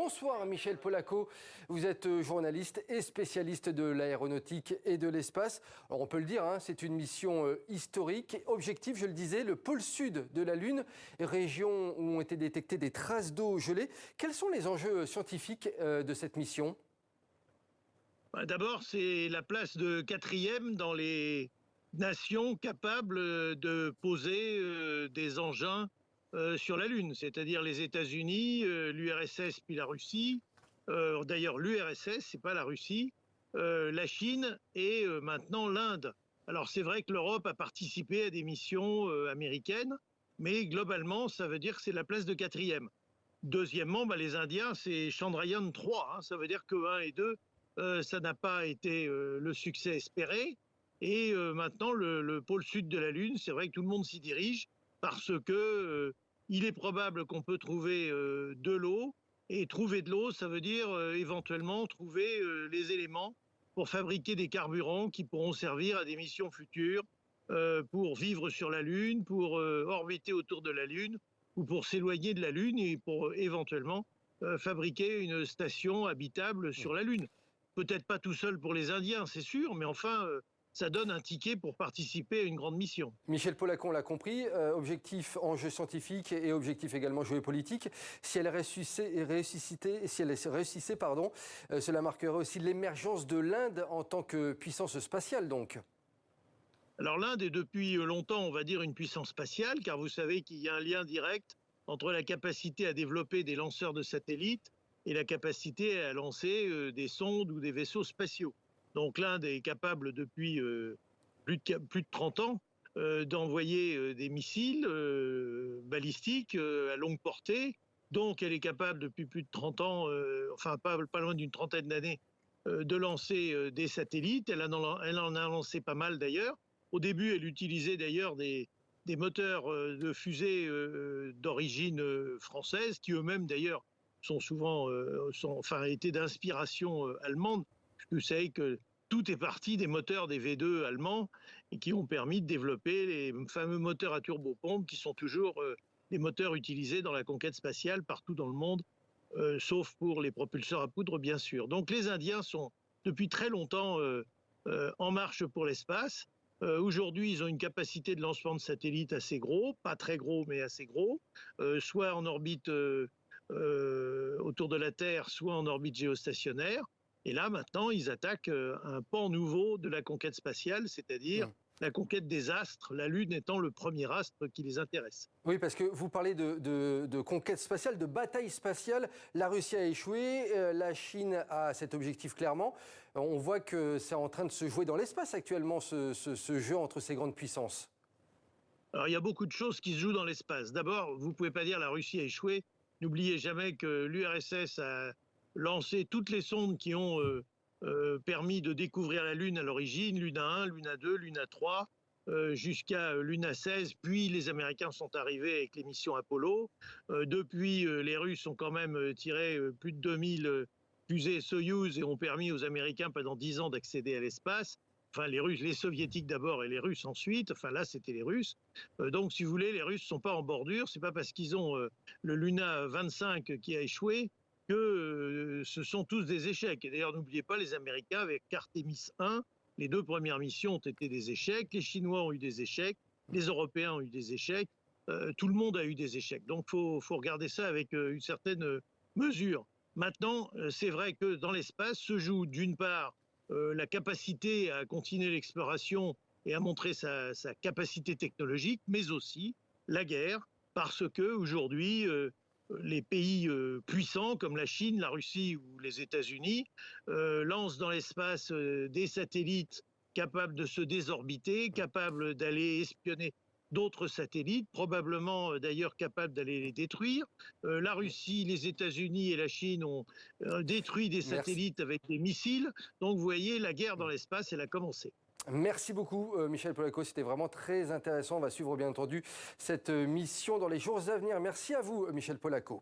Bonsoir Michel Polaco, vous êtes journaliste et spécialiste de l'aéronautique et de l'espace. Alors on peut le dire, c'est une mission historique. Objectif, je le disais, le pôle sud de la Lune, région où ont été détectées des traces d'eau gelée. Quels sont les enjeux scientifiques de cette mission ? D'abord, c'est la place de quatrième dans les nations capables de poser des engins sur la Lune, c'est-à-dire les États-Unis, l'URSS puis la Russie. D'ailleurs, l'URSS, c'est pas la Russie, la Chine et maintenant l'Inde. Alors c'est vrai que l'Europe a participé à des missions américaines, mais globalement, ça veut dire que c'est la place de quatrième. Deuxièmement, les Indiens, c'est Chandrayaan 3, ça veut dire que 1 et 2, ça n'a pas été le succès espéré. Et maintenant, le pôle sud de la Lune, c'est vrai que tout le monde s'y dirige parce que il est probable qu'on peut trouver de l'eau. Et trouver de l'eau, ça veut dire éventuellement trouver les éléments pour fabriquer des carburants qui pourront servir à des missions futures, pour vivre sur la Lune, pour orbiter autour de la Lune, ou pour s'éloigner de la Lune et pour éventuellement fabriquer une station habitable sur la Lune. Peut-être pas tout seul pour les Indiens, c'est sûr, mais enfin, ça donne un ticket pour participer à une grande mission. Michel Polaco, on l'a compris, objectif enjeu scientifique et objectif également géopolitique. Si elle réussissait, cela marquerait aussi l'émergence de l'Inde en tant que puissance spatiale, donc. Alors l'Inde est depuis longtemps, on va dire, une puissance spatiale, car vous savez qu'il y a un lien direct entre la capacité à développer des lanceurs de satellites et la capacité à lancer des sondes ou des vaisseaux spatiaux. Donc l'Inde est capable depuis plus de 30 ans d'envoyer des missiles balistiques à longue portée. Donc elle est capable depuis plus de 30 ans, enfin pas loin d'une trentaine d'années, de lancer des satellites. Elle en a lancé pas mal d'ailleurs. Au début, elle utilisait d'ailleurs des moteurs de fusée d'origine française, qui eux-mêmes d'ailleurs sont souvent, étaient d'inspiration allemande. Vous savez que tout est parti des moteurs des V2 allemands et qui ont permis de développer les fameux moteurs à turbopompe qui sont toujours les moteurs utilisés dans la conquête spatiale partout dans le monde, sauf pour les propulseurs à poudre, bien sûr. Donc les Indiens sont depuis très longtemps en marche pour l'espace. Aujourd'hui, ils ont une capacité de lancement de satellites assez gros, pas très gros, mais assez gros, soit en orbite autour de la Terre, soit en orbite géostationnaire. Et là, maintenant, ils attaquent un pan nouveau de la conquête spatiale, c'est-à-dire la conquête des astres, la Lune étant le premier astre qui les intéresse. Oui, parce que vous parlez de conquête spatiale, de bataille spatiale. La Russie a échoué, la Chine a cet objectif clairement. On voit que c'est en train de se jouer dans l'espace actuellement, ce jeu entre ces grandes puissances. Alors, il y a beaucoup de choses qui se jouent dans l'espace. D'abord, vous ne pouvez pas dire la Russie a échoué. N'oubliez jamais que l'URSS a lancé toutes les sondes qui ont permis de découvrir la Lune à l'origine, Luna 1, Luna 2, Luna 3, jusqu'à Luna 16. Puis les Américains sont arrivés avec les missions Apollo. Depuis, les Russes ont quand même tiré plus de 2000 fusées Soyouz et ont permis aux Américains pendant 10 ans d'accéder à l'espace. Enfin, les Russes, les Soviétiques d'abord et les Russes ensuite. Enfin, là, c'était les Russes. Donc, si vous voulez, les Russes ne sont pas en bordure. C'est pas parce qu'ils ont le Luna 25 qui a échoué que ce sont tous des échecs. Et d'ailleurs, n'oubliez pas, les Américains, avec Artemis 1, les 2 premières missions ont été des échecs. Les Chinois ont eu des échecs. Les Européens ont eu des échecs. Tout le monde a eu des échecs. Donc, faut regarder ça avec une certaine mesure. Maintenant, c'est vrai que dans l'espace se joue d'une part la capacité à continuer l'exploration et à montrer sa capacité technologique, mais aussi la guerre, parce que aujourd'hui, les pays puissants comme la Chine, la Russie ou les États-Unis lancent dans l'espace des satellites capables de se désorbiter, capables d'aller espionner d'autres satellites, probablement d'ailleurs capables d'aller les détruire. La Russie, les États-Unis et la Chine ont détruit des satellites avec des missiles. Donc vous voyez, la guerre dans l'espace, elle a commencé. Merci beaucoup Michel Polaco, c'était vraiment très intéressant. On va suivre bien entendu cette mission dans les jours à venir. Merci à vous Michel Polaco.